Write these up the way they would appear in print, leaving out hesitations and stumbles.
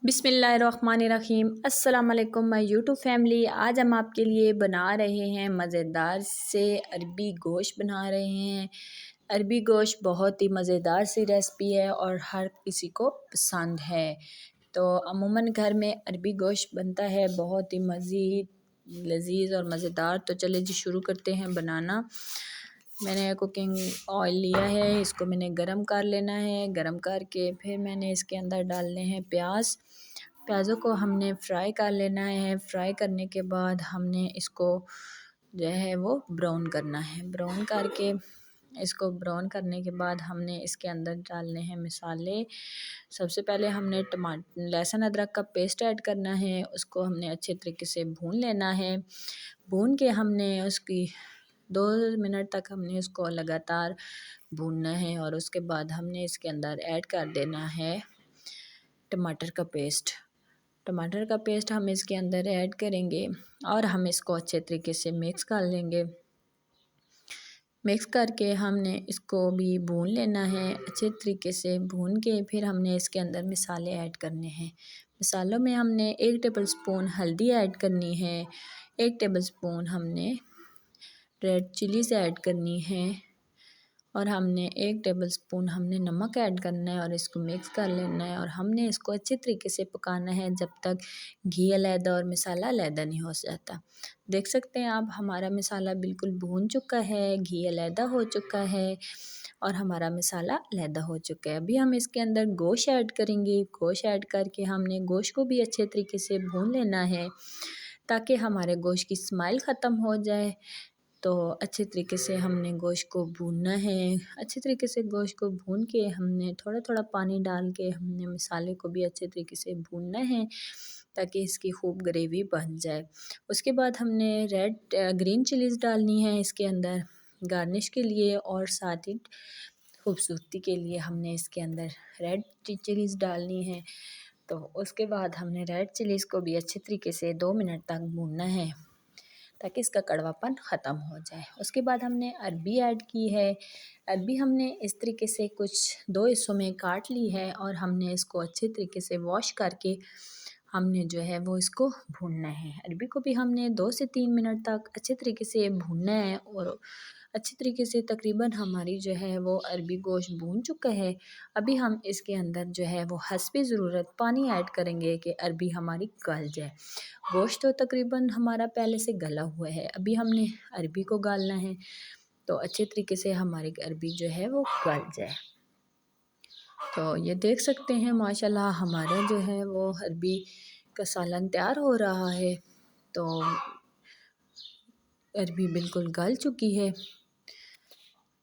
बिस्मिल्लाहिर्रहमानिर्रहीम। अस्सलाम वालेकुम माय यूट्यूब फैमिली। आज हम आपके लिए बना रहे हैं मज़ेदार से अरबी गोश्त बना रहे हैं। अरबी गोश्त बहुत ही मज़ेदार सी रेसिपी है और हर किसी को पसंद है। तो अमूमन घर में अरबी गोश्त बनता है बहुत ही मज़ीद लजीज और मज़ेदार। तो चले जी शुरू करते हैं बनाना। मैंने कुकिंग ऑयल लिया है, इसको मैंने गरम कर लेना है। गरम करके फिर मैंने इसके अंदर डालने हैं प्याज। प्याज़ों को हमने फ्राई कर लेना है। फ्राई करने के बाद हमने इसको जो है वो ब्राउन करना है। ब्राउन करके इसको ब्राउन करने के बाद हमने इसके अंदर डालने हैं मसाले। सबसे पहले हमने टमाटर लहसुन अदरक का पेस्ट ऐड करना है, उसको हमने अच्छे तरीके से भून लेना है। भून के हमने उसकी 2 मिनट तक हमने उसको लगातार भूनना है और उसके बाद हमने इसके अंदर ऐड कर देना है टमाटर का पेस्ट। टमाटर का पेस्ट हम इसके अंदर ऐड करेंगे और हम इसको अच्छे तरीके से मिक्स कर लेंगे। मिक्स करके हमने इसको भी भून लेना है अच्छे तरीके से। भून के फिर हमने इसके अंदर मसाले ऐड करने हैं। मसालों में हमने 1 टेबल स्पून हल्दी ऐड करनी है, 1 टेबल स्पून हमने रेड चिलीज़ ऐड करनी है और हमने 1 टेबल स्पून हमने नमक ऐड करना है और इसको मिक्स कर लेना है। और हमने इसको अच्छे तरीके से पकाना है जब तक घी अलहदा और मसाला अलहदा नहीं हो जाता। देख सकते हैं आप हमारा मसाला बिल्कुल भून चुका है, घी अलहदा हो चुका है और हमारा मसाला अलहदा हो चुका है। अभी हम इसके अंदर गोश्त ऐड करेंगे। गोश्त ऐड करके हमने गोश्त को भी अच्छे तरीके से भून लेना है ताकि हमारे गोश्त की स्मेल ख़त्म हो जाए। तो अच्छे तरीके से हमने गोश्त को भूनना है। अच्छे तरीके से गोश्त को भून के हमने थोड़ा थोड़ा पानी डाल के हमने मसाले को भी अच्छे तरीके से भूनना है ताकि इसकी खूब ग्रेवी बन जाए। उसके बाद हमने ग्रीन चिलीज़ डालनी है इसके अंदर गार्निश के लिए और साथ ही खूबसूरती के लिए हमने इसके अंदर रेड चिलीज़ डालनी है। तो उसके बाद हमने रेड चिलीज़ को भी अच्छे तरीके से 2 मिनट तक भूनना है ताकि इसका कड़वापन ख़त्म हो जाए। उसके बाद हमने अरबी ऐड की है। अरबी हमने इस तरीके से कुछ 2 हिस्सों में काट ली है और हमने इसको अच्छे तरीके से वॉश करके हमने जो है वो इसको भूनना है। अरबी को भी हमने 2 से 3 मिनट तक अच्छे तरीके से भूनना है और अच्छे तरीके से तकरीबन हमारी जो है वो अरबी गोश्त भून चुका है। अभी हम इसके अंदर जो है वो हस्बे ज़रूरत पानी ऐड करेंगे कि अरबी हमारी गल जाए। गोश्त तो तकरीबन हमारा पहले से गला हुआ है, अभी हमने अरबी को गालना है तो अच्छे तरीके से हमारी अरबी जो है वो गल जाए। तो ये देख सकते हैं माशाल्लाह हमारा जो है वो अरबी का सालन तैयार हो रहा है। तो अरबी बिल्कुल गल चुकी है।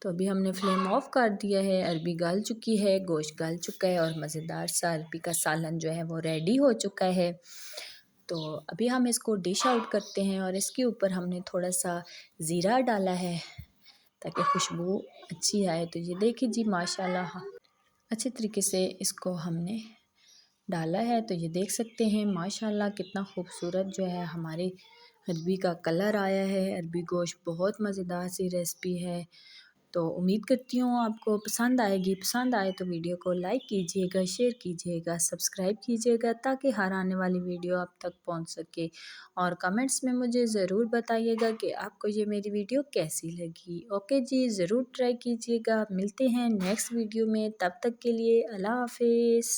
तो अभी हमने फ्लेम ऑफ कर दिया है। अरबी गल चुकी है, गोश्त गल चुका है और मज़ेदार सा अरबी का सालन जो है वो रेडी हो चुका है। तो अभी हम इसको डिश आउट करते हैं और इसके ऊपर हमने थोड़ा सा ज़ीरा डाला है ताकि खुशबू अच्छी आए। तो ये देखिए जी माशाल्लाह अच्छे तरीके से इसको हमने डाला है। तो ये देख सकते हैं माशाल्लाह कितना खूबसूरत जो है हमारे अरबी का कलर आया है। अरबी गोश्त बहुत मज़ेदार सी रेसिपी है। तो उम्मीद करती हूँ आपको पसंद आएगी। पसंद आए तो वीडियो को लाइक कीजिएगा, शेयर कीजिएगा, सब्सक्राइब कीजिएगा ताकि हर आने वाली वीडियो आप तक पहुँच सके। और कमेंट्स में मुझे ज़रूर बताइएगा कि आपको ये मेरी वीडियो कैसी लगी। ओके जी, ज़रूर ट्राई कीजिएगा। मिलते हैं नेक्स्ट वीडियो में, तब तक के लिए अल्लाह हाफ़िज़।